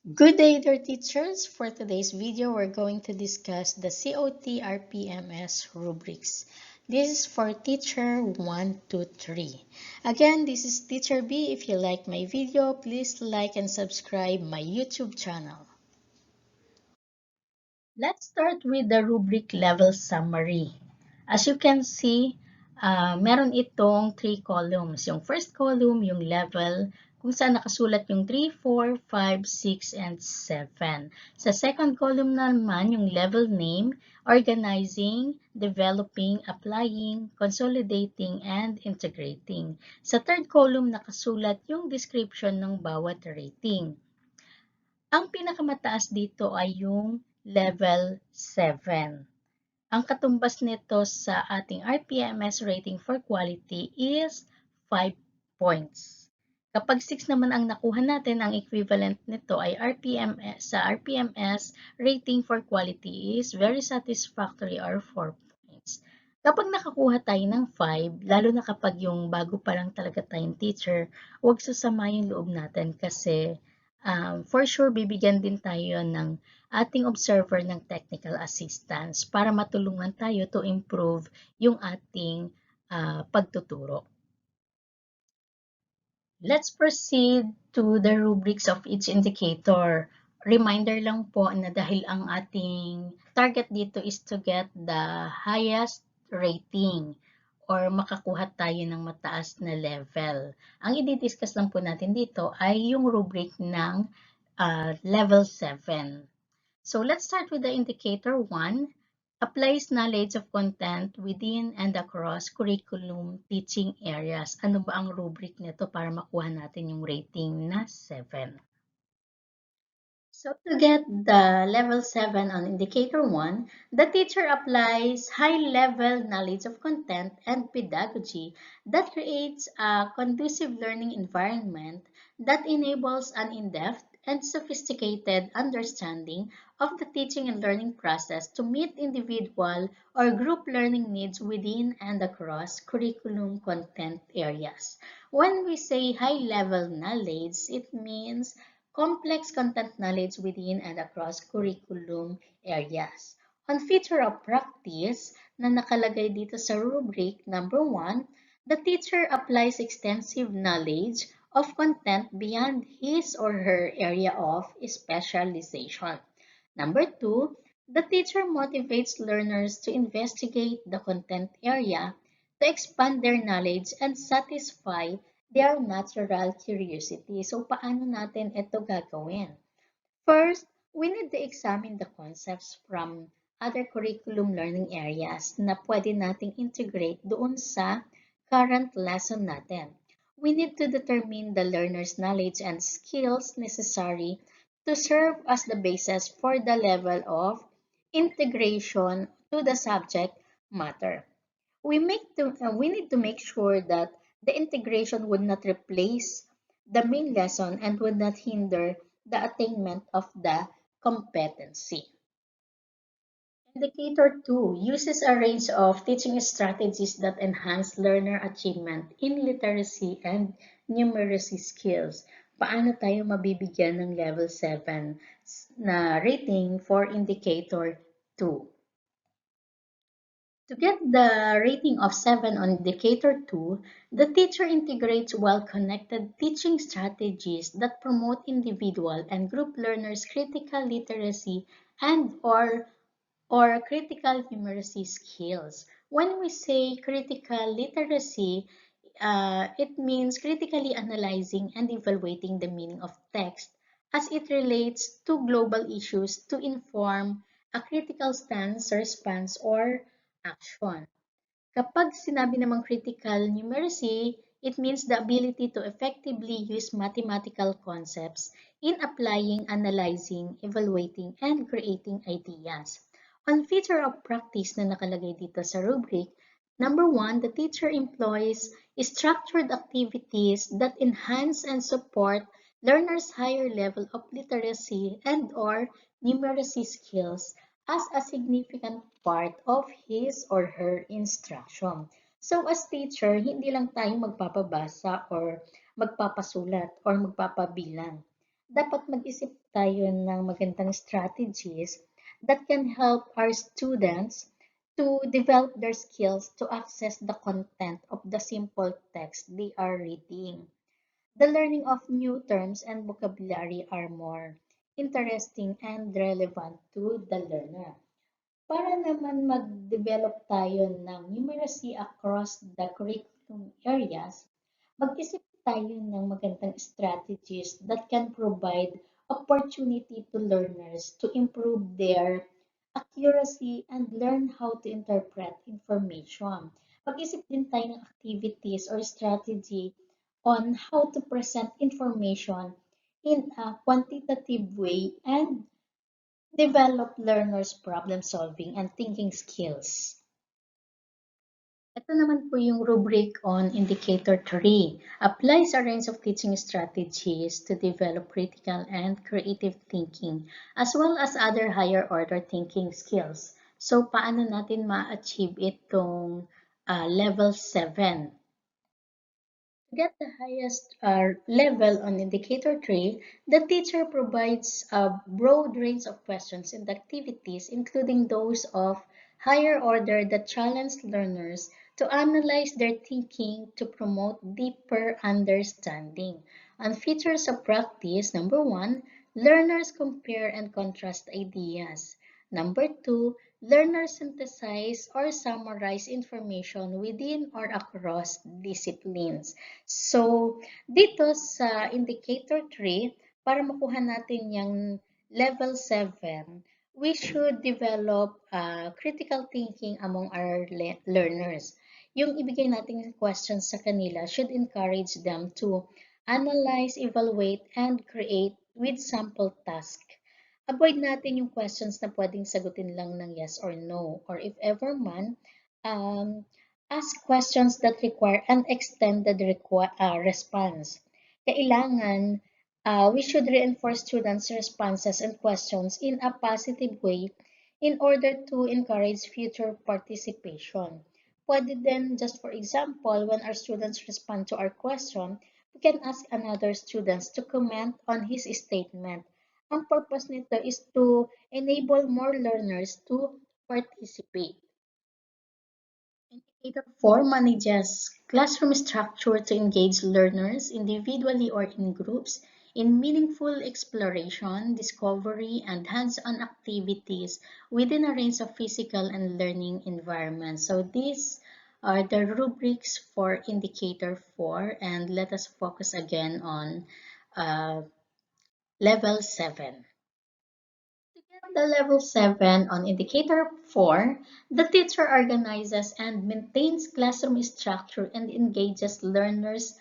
Good day, dear teachers. For today's video, we're going to discuss the COT RPMS rubrics. This is for teacher 1 to 3. Again, this is teacher B. If you like my video, please like and subscribe my YouTube channel. Let's start with the rubric level summary. As you can see, meron itong 3 columns. Yung first column, yung level, kung saan nakasulat yung 3, 4, 5, 6, and 7. Sa second column naman, yung level name, organizing, developing, applying, consolidating, and integrating. Sa third column, nakasulat yung description ng bawat rating. Ang pinakamataas dito ay yung level 7. Ang katumbas nito sa ating RPMS rating for quality is 5 points. Kapag 6 naman ang nakuha natin, ang equivalent nito ay RPMS rating for quality is very satisfactory or 4 points. Kapag nakakuha tayo ng 5, lalo na kapag yung bago pa lang talaga tayong teacher, huwag sasama yung loob natin kasi for sure bibigyan din tayo ng ating observer ng technical assistance para matulungan tayo to improve yung ating pagtuturo. Let's proceed to the rubrics of each indicator. Reminder lang po na dahil ang ating target dito is to get the highest rating or makakuha tayo ng mataas na level. Ang i-discuss lang po natin dito ay yung rubric ng level 7. So let's start with the indicator 1. Applies knowledge of content within and across curriculum teaching areas. Ano ba ang rubric nito para makuha natin yung rating na 7? So to get the level 7 on indicator 1, the teacher applies high-level knowledge of content and pedagogy that creates a conducive learning environment that enables an in-depth and sophisticated understanding of the teaching and learning process to meet individual or group learning needs within and across curriculum content areas. When we say high-level knowledge, it means complex content knowledge within and across curriculum areas. On feature of practice na nakalagay dito sa rubric number 1, the teacher applies extensive knowledge of content beyond his or her area of specialization. Number 2, the teacher motivates learners to investigate the content area to expand their knowledge and satisfy their natural curiosity. So, paano natin ito gagawin? First, we need to examine the concepts from other curriculum learning areas na pwede nating integrate doon sa current lesson natin. We need to determine the learner's knowledge and skills necessary to serve as the basis for the level of integration to the subject matter. We need to make sure that the integration would not replace the main lesson and would not hinder the attainment of the competency. Indicator 2 uses a range of teaching strategies that enhance learner achievement in literacy and numeracy skills. Paano tayo mabibigyan ng level 7 na rating for indicator 2? To get the rating of 7 on indicator 2, the teacher integrates well-connected teaching strategies that promote individual and group learners' critical literacy and or critical numeracy skills. When we say critical literacy, it means critically analyzing and evaluating the meaning of text as it relates to global issues to inform a critical stance, response, or action. Kapag sinabi namang critical numeracy, it means the ability to effectively use mathematical concepts in applying, analyzing, evaluating, and creating ideas. On feature of practice na nakalagay dito sa rubric, number 1, the teacher employs structured activities that enhance and support learners' higher level of literacy and or numeracy skills as a significant part of his or her instruction. So as teacher, hindi lang tayo magpapabasa or magpapasulat or magpapabilang. Dapat mag-isip tayo ng magandang strategies that can help our students to develop their skills to access the content of the simple text they are reading. The learning of new terms and vocabulary are more interesting and relevant to the learner. Para naman mag-develop tayo ng numeracy across the curriculum areas, mag-isip tayo ng magandang strategies that can provide opportunity to learners to improve their accuracy and learn how to interpret information. Mag-isip din tayo ng activities or strategy on how to present information in a quantitative way and develop learners' problem-solving and thinking skills. Ito naman po yung rubric on Indicator 3. Applies a range of teaching strategies to develop critical and creative thinking, as well as other higher order thinking skills. So, paano natin ma-achieve itong level 7? To get the highest level on indicator 3, the teacher provides a broad range of questions and activities, including those of higher order that challenge learners to analyze their thinking to promote deeper understanding. On features of practice, number 1, learners compare and contrast ideas. Number 2, learners synthesize or summarize information within or across disciplines. So, dito sa indicator 3, para makuha natin yung level 7, we should develop critical thinking among our learners. Yung ibigay nating questions sa kanila should encourage them to analyze, evaluate, and create with sample task. Avoid natin yung questions na pwedeng sagutin lang ng yes or no, or if ever man, ask questions that require an extended response. Kailangan, we should reinforce students' responses and questions in a positive way in order to encourage future participation. Pwede din, just for example, when our students respond to our question, we can ask another students to comment on his statement. Ang purpose nito is to enable more learners to participate. Indicator 4 manages classroom structure to engage learners individually or in groups in meaningful exploration, discovery, and hands-on activities within a range of physical and learning environments. So these are the rubrics for Indicator 4, and let us focus again on level 7. To get the level 7 on indicator 4, the teacher organizes and maintains classroom structure and engages learners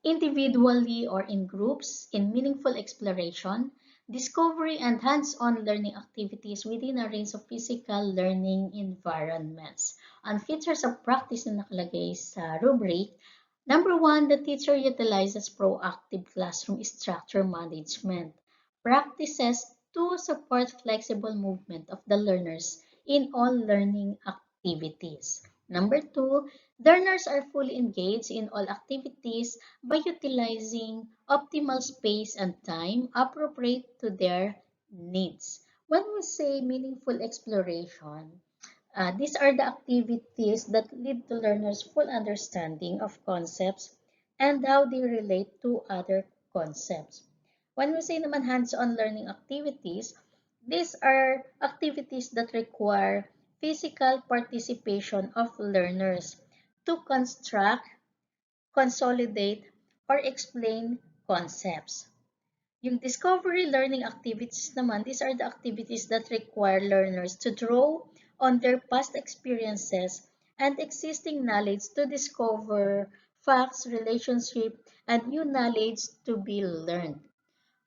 individually or in groups in meaningful exploration, discovery, and hands-on learning activities within a range of physical learning environments. On features of practice na nakalagay sa rubric, number 1, the teacher utilizes proactive classroom structure management. Practices to support flexible movement of the learners in all learning activities. Number 2, learners are fully engaged in all activities by utilizing optimal space and time appropriate to their needs. When we say meaningful exploration, these are the activities that lead to learners' full understanding of concepts and how they relate to other concepts. When we say naman hands-on learning activities, these are activities that require physical participation of learners to construct, consolidate, or explain concepts. Yung discovery learning activities naman, these are the activities that require learners to draw on their past experiences and existing knowledge to discover facts, relationship, and new knowledge to be learned.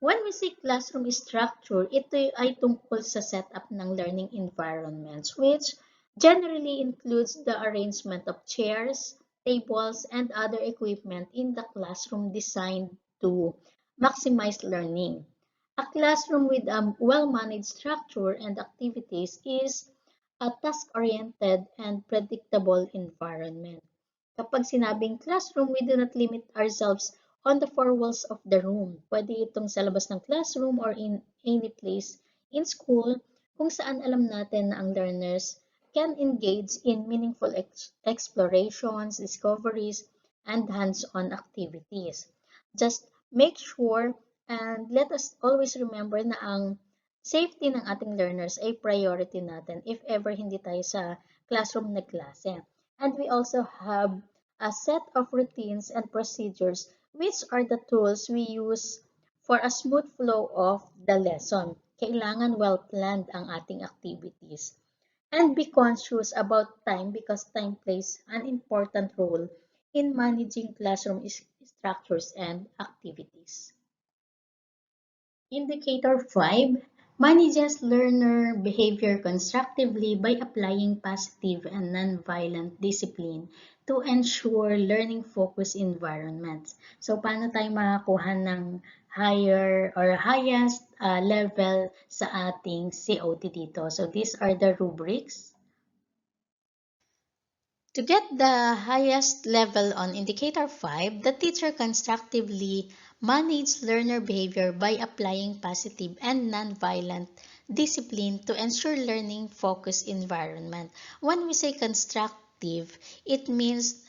When we say classroom structure, ito ay tungkol sa setup ng learning environments, which generally includes the arrangement of chairs, tables, and other equipment in the classroom designed to maximize learning. A classroom with a well-managed structure and activities is a task-oriented and predictable environment. Kapag sinabing classroom, we do not limit ourselves on the four walls of the room. Pwede itong sa labas ng classroom or in any place in school kung saan alam natin na ang learners can engage in meaningful explorations, discoveries, and hands-on activities. Just make sure and let us always remember na ang safety ng ating learners ay priority natin if ever hindi tayo sa classroom na klase. And we also have a set of routines and procedures which are the tools we use for a smooth flow of the lesson. Kailangan well-planned ang ating activities. And be conscious about time because time plays an important role in managing classroom structures and activities. Indicator 5 manages learner behavior constructively by applying positive and non-violent discipline to ensure learning-focused environments. So, paano tayo makakuha ng higher or highest level sa ating COT dito? So, these are the rubrics. To get the highest level on indicator 5, the teacher constructively managed learner behavior by applying positive and non-violent discipline to ensure learning-focused environment. When we say constructive, it means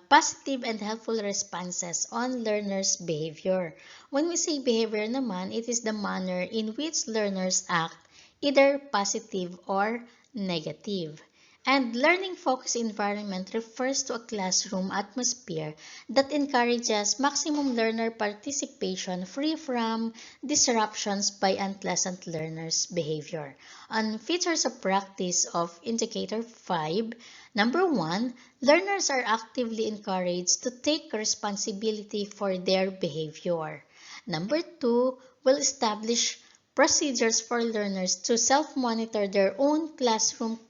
positive and helpful responses on learners' behavior. When we say behavior naman, it is the manner in which learners act, either positive or negative. And learning-focused environment refers to a classroom atmosphere that encourages maximum learner participation free from disruptions by unpleasant learners' behavior. On features of practice of Indicator 5, number 1, learners are actively encouraged to take responsibility for their behavior. Number 2, will establish procedures for learners to self-monitor their own classroom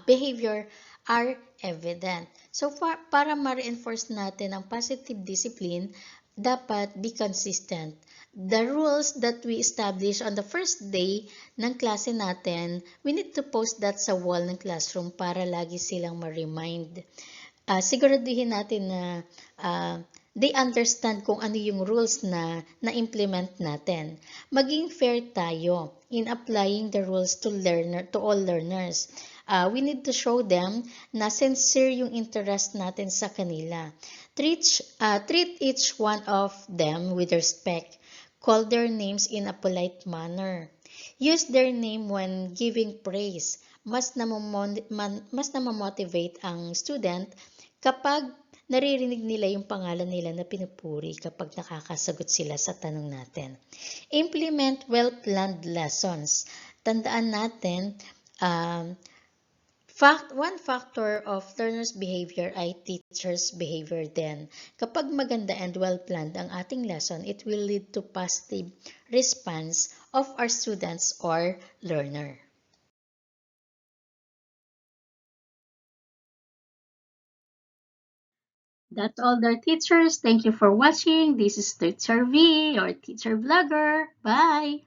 behavior are evident. So, para ma-reinforce natin ang positive discipline, dapat be consistent. The rules that we establish on the first day ng klase natin, we need to post that sa wall ng classroom para lagi silang ma-remind. Siguraduhin natin na they understand kung ano yung rules na na-implement natin. Maging fair tayo in applying the rules to all learners. We need to show them na sincere yung interest natin sa kanila. Treat each one of them with respect. Call their names in a polite manner. Use their name when giving praise. Mas na-motivate ang student kapag naririnig nila yung pangalan nila na pinupuri kapag nakakasagot sila sa tanong natin. Implement well-planned lessons. Tandaan natin, one factor of learners' behavior ay teachers' behavior din. Kapag maganda and well-planned ang ating lesson, it will lead to positive response of our students or learner. That's all, dear teachers. Thank you for watching. This is Teacher V or Teacher Vlogger. Bye!